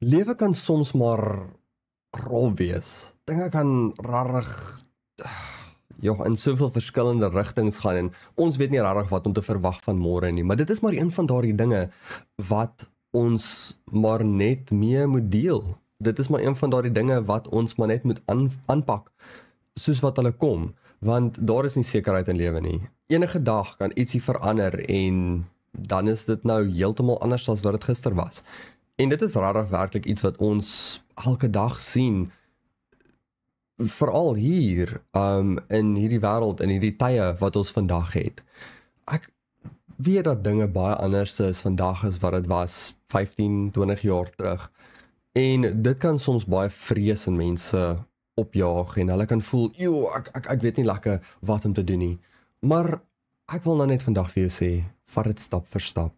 Lewe kan soms maar rol wees. Dinge kan rarig in soveel verskillende rigtings gaan en ons weet nie rarig wat om te verwag van môre nie, maar dit is maar een van daardie dinge wat ons maar net mee moet deel. Dit is maar een van daardie dinge wat ons maar net moet aanpak soos wat hulle kom, want daar is nie sekerheid in lewe nie. Enige dag kan ietsie verander en dan is dit nou heeltemal anders as wat dit gister was. En dit is rarig werklik iets wat ons elke dag sien, veral hier in hierdie wêreld, in hierdie tye wat ons vandag het. Ek weet dat dinge baie anders is vandag as wat dit was 15, 20 jaar terug. En dit kan soms baie vrees in mense opjaag en hulle kan voel, ek weet nie lekker wat om te doen nie. Maar ek wil nou net vandag vir jou sê, vat dit stap vir stap.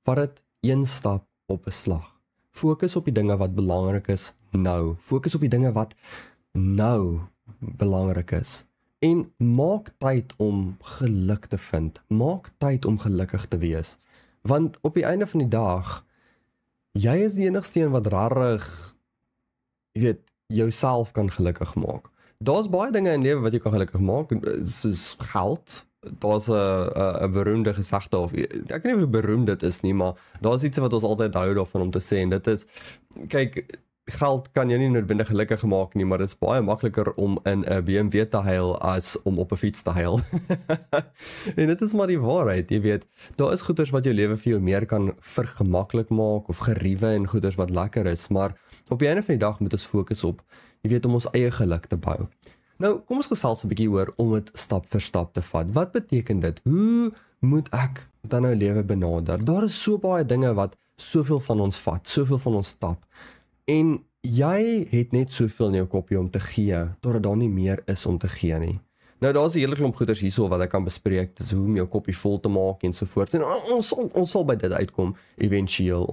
Vat dit een stap op 'n slag. Fokus op die dinge wat belangrik is nou. Fokus op die dinge wat nou belangrik is. En maak tyd om geluk te vind. Maak tyd om gelukkig te wees. Want op die einde van die dag, jy is die enigste een wat rarig, jouself kan gelukkig maak. Daar's baie dinge in lewe wat jy kan gelukkig maak, soos geld. Daar's 'n beroemde gesegde, of ek weet nie hoe beroemd dit is nie, maar daar's iets wat ons altyd hou daarvan om te sê, en dit is, kyk, geld kan jou nie noodwendig gelukkig maak nie, maar dit is baie makliker om in 'n BMW te huil as om op 'n fiets te huil. En dit is maar die waarheid, jy weet, daar is goeders wat jou lewe vir jou meer kan vergemaklik maak, of geriewe en goeders wat lekker is, maar op die einde van die dag moet ons fokus op, jy weet, om ons eie geluk te bou. Nou, kom ons gesels 'n bietjie oor om dit stap vir stap te vat. Wat beteken dit? Hoe moet ek dan nou lewe benader? Daar is so baie dinge wat soveel van ons vat, soveel van ons stap. En jy het net soveel in jou kopie om te gee, totdat daar nie meer is om te gee nie. Nou, daar is 'n hele klomp goeders hierso wat ek kan bespreek, dis hoe om jou kopie vol te maak en so voort. En ons sal by dit uitkom eventueel.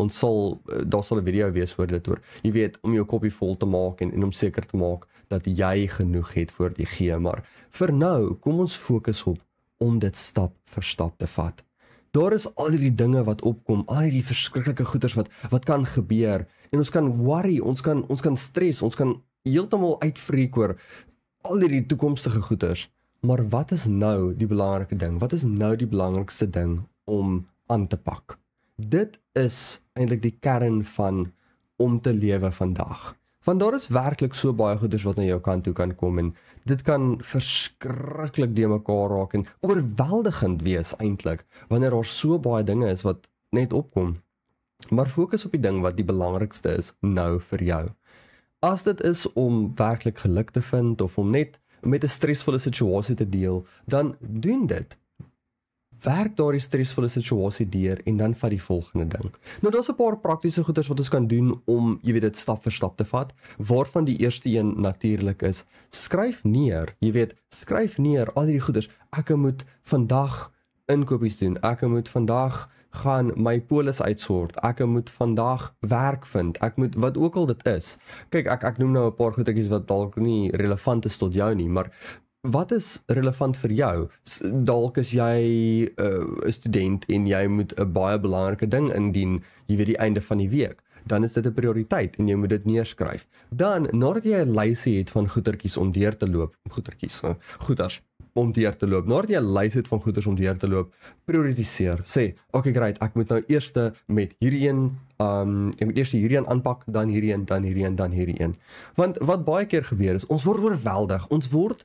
Daar sal 'n video wees oor dit oor. Jy weet, om jou kopie vol te maak en om seker te maak dat jy genoeg het voor die gee, maar vir nou, kom ons fokus op om dit stap vir stap te vat. Daar is al hierdie dinge wat opkom, al hierdie verskriklike goeders wat kan gebeur, en ons kan worry, ons kan stres, ons kan heeltemal uitfreek oor al hierdie toekomstige goeders, maar wat is nou die belangrike ding? Wat is nou die belangrikste ding om aan te pak? Dit is eintlik die kern van om te lewe vandag. Want daar is werklik so baie goeders wat na jou kant toe kan kom, en dit kan verskriklik de mekaar raak en oorweldigend wees eintlik, wanneer daar so baie dinge is wat net opkom. Maar fokus op die ding wat die belangrikste is nou vir jou. As dit is om werklik geluk te vind, of om net met 'n stresvolle situasie te deel, dan doen dit. Werk daardie stresvolle situasie deur en dan vat die volgende ding. Nou, daar's 'n paar praktiese goeders wat ons kan doen om, jy weet, dit stap vir stap te vat, waarvan die eerste een natuurlik is, skryf neer, jy weet, skryf neer al hierdie goeders. Ek moet vandag inkopies doen, ek moet vandag gaan my polis uitsort, ek moet vandag werk vind, ek moet, wat ook al dit is. Kyk, ek noem nou 'n paar goedetjies wat dalk nie relevant is tot jou nie, maar wat is relevant vir jou? Dalk is jy 'n student en jy moet 'n baie belangrike ding indien, jy weet, die einde van die week. Dan is dit 'n prioriteit en jy moet dit neerskryf. Dan, nadat jy 'n lysie het van goedertjies om deur te loop, goeders om deur te loop, nadat jy 'n lys het van goeders om deur te loop, prioritiseer. Sê, okay, great, ek moet nou eers met hierdie een, ek moet eers hierdie een aanpak, dan hierdie een, dan hierdie een, dan hierdie een. Want wat baie keer gebeur is, ons word oorweldig, ons word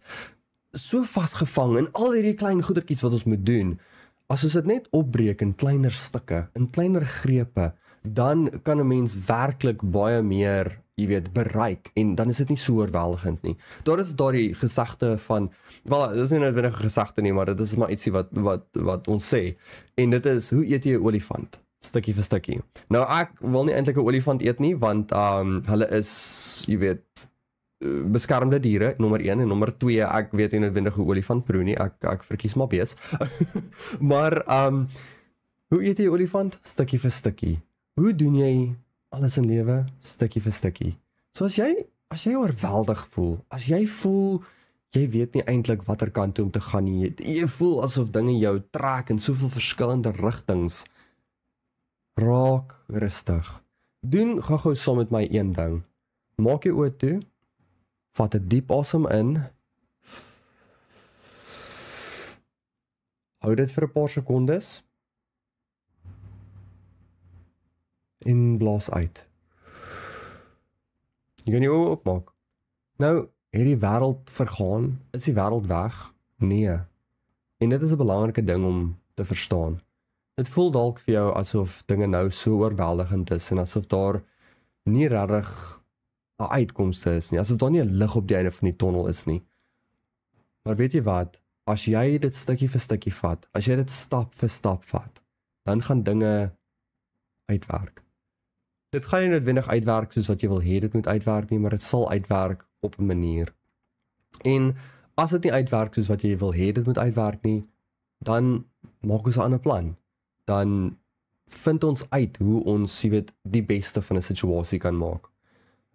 so vasgevang in al hierdie klein goedertjies wat ons moet doen. As ons dit net opbreek in kleiner stukke, in kleiner grepe, dan kan 'n mens werklik baie meer, jy weet, bereik, en dan is dit nie so oorweldigend nie. Daar is daardie gesegde van, wel, dit is nie noodwendig 'n gesegde nie, maar dit is maar ietsie wat ons sê, en dit is, hoe eet jy 'n olifant? Stukkie vir stukkie. Nou, ek wil nie eintlik 'n olifant eet nie, want hulle is, jy weet, beskermde diere, nommer 1, en nommer 2, ek weet nie noodwendig hoe olifant proe nie, ek verkies maar bees. Maar, hoe eet jy 'n olifant? Stukkie vir stukkie. Hoe doen jy alles in lewe? Stukkie vir stukkie. So as jy oorweldig voel, as jy voel, jy weet nie eintlik watter kant toe om te gaan nie, jy voel asof dinge jou trek in soveel verskillende rigtings, raak rustig. Doen gou saam met my een ding. Maak jou oë toe, vat 'n diep asem in, hou dit vir 'n paar sekondes, en blaas uit. Jy kan jou oë oopmaak. Nou, het die wêreld vergaan? Is die wêreld weg? Nee. En dit is 'n belangrike ding om te verstaan. Dit voel dalk vir jou asof dinge nou so oorweldigend is en asof daar nie regtig 'n uitkomste is nie, asof daar nie 'n lig op die einde van die tonnel is nie. Maar weet jy wat? As jy dit stukkie vir stukkie vat, as jy dit stap vir stap vat, dan gaan dinge uitwerk. Dit gaan nie noodwendig uitwerk soos wat jy wil hê dit moet uitwerk nie, maar dit sal uitwerk op 'n manier. En as dit nie uitwerk soos wat jy wil hê dit moet uitwerk nie, dan maak ons 'n ander plan. Dan vind ons uit hoe ons, jy weet, die beste van 'n situasie kan maak.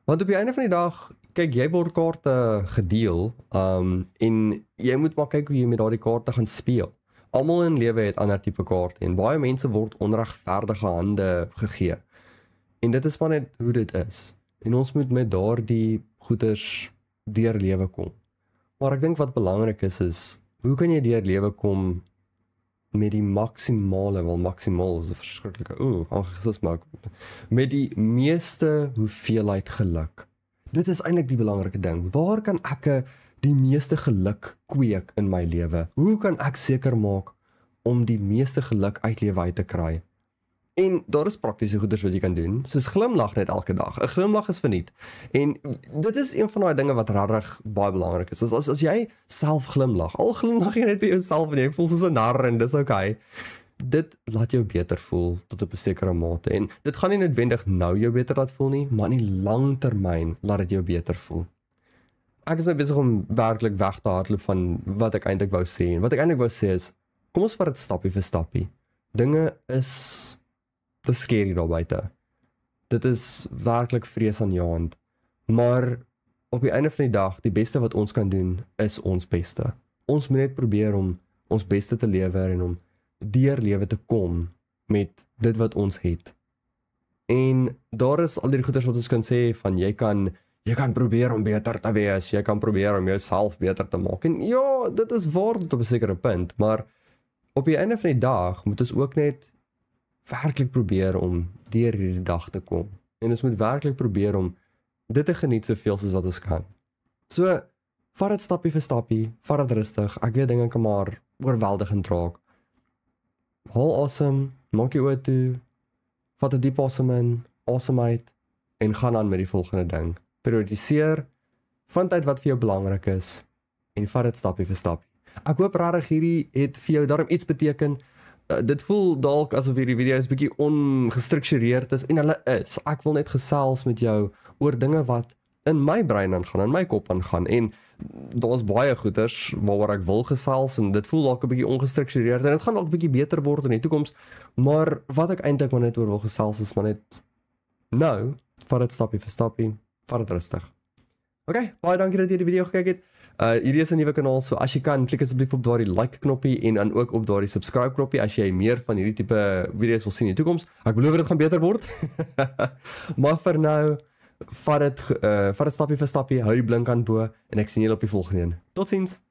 Want op die einde van die dag, kyk, jy word kaarte gedeel, en jy moet maar kyk hoe jy met daardie kaarte gaan speel. Almal in lewe het ander tipe kaarte en baie mense word onregverdige hande gegee. En dit is maar net hoe dit is. En ons moet met daardie goeders deur lewe kom. Maar ek dink wat belangrik is, hoe kan jy deur lewe kom met die maksimale, wel maksimaal is 'n verskriklike, anglisis maak, met die meeste hoeveelheid geluk. Dit is eintlik die belangrike ding. Waar kan ek die meeste geluk kweek in my lewe? Hoe kan ek seker maak om die meeste geluk uit lewe uit te kry? En daar is praktiese goeders wat jy kan doen, soos glimlag net elke dag. 'n Glimlag is verniet. En dit is een van daai dinge wat regtig baie belangrik is. As jy self glimlag, al glimlag jy net by jouself en jy voel soos 'n nar en dis okay. Dit laat jou beter voel tot op 'n sekere mate. En dit gaan nie noodwendig nou jou beter laat voel nie, maar in die lang termyn laat dit jou beter voel. Ek is nou besig om werklik weg te hardloop van wat ek eintlik wou sê. En wat ek eintlik wou sê is, kom ons vat dit stappie vir stappie. Dinge is te scary daar buite. Dit is werklik vreesaanjaend. Maar op die einde van die dag, die beste wat ons kan doen, is ons beste. Ons moet net probeer om ons beste te lewer en om deur lewe te kom met dit wat ons het. En daar is al die goeders wat ons kan sê van jy kan probeer om beter te wees, jy kan probeer om jouself beter te maak. En ja, dit is waar tot op 'n sekere punt, maar op die einde van die dag moet ons ook net werklik probeer om deur hierdie dag te kom. En ons moet werklik probeer om dit te geniet soveel soos wat ons kan. So, vat dit stappie vir stappie, vat dit rustig. Ek weet dinge kan maar oorweldigend raak. Haal asem, maak jou oë toe, vat 'n diep asem in, asem uit en gaan aan met die volgende ding. Prioritiseer, vind uit wat vir jou belangrik is en vat dit stappie vir stappie. Ek hoop regtig hierdie het vir jou daarom iets beteken. Dit voel dalk asof hierdie video's bietjie ongestruktureerd is en hulle is. Ek wil net gesels met jou oor dinge wat in my brein aangaan, in my kop aangaan en daar's baie goeders waaroor ek wil gesels en dit voel dalk 'n bietjie ongestruktureerd en dit gaan dalk 'n bietjie beter word in die toekoms, maar wat ek eintlik maar net oor wil gesels is maar net nou, vat dit stappie vir stappie, vat dit rustig. Okay, baie dankie dat jy die video gekyk het. Hierdie is 'n nuwe kanaal, so as jy kan, klik asseblief op daardie like knoppie en dan ook op daardie subscribe knoppie as jy meer van hierdie tipe video's wil sien in die toekoms. Ek beloof dit gaan beter word. Maar vir nou, vat dit stappie vir stappie, hou die blink aan bo en ek sien julle op die volgende een. Totsiens.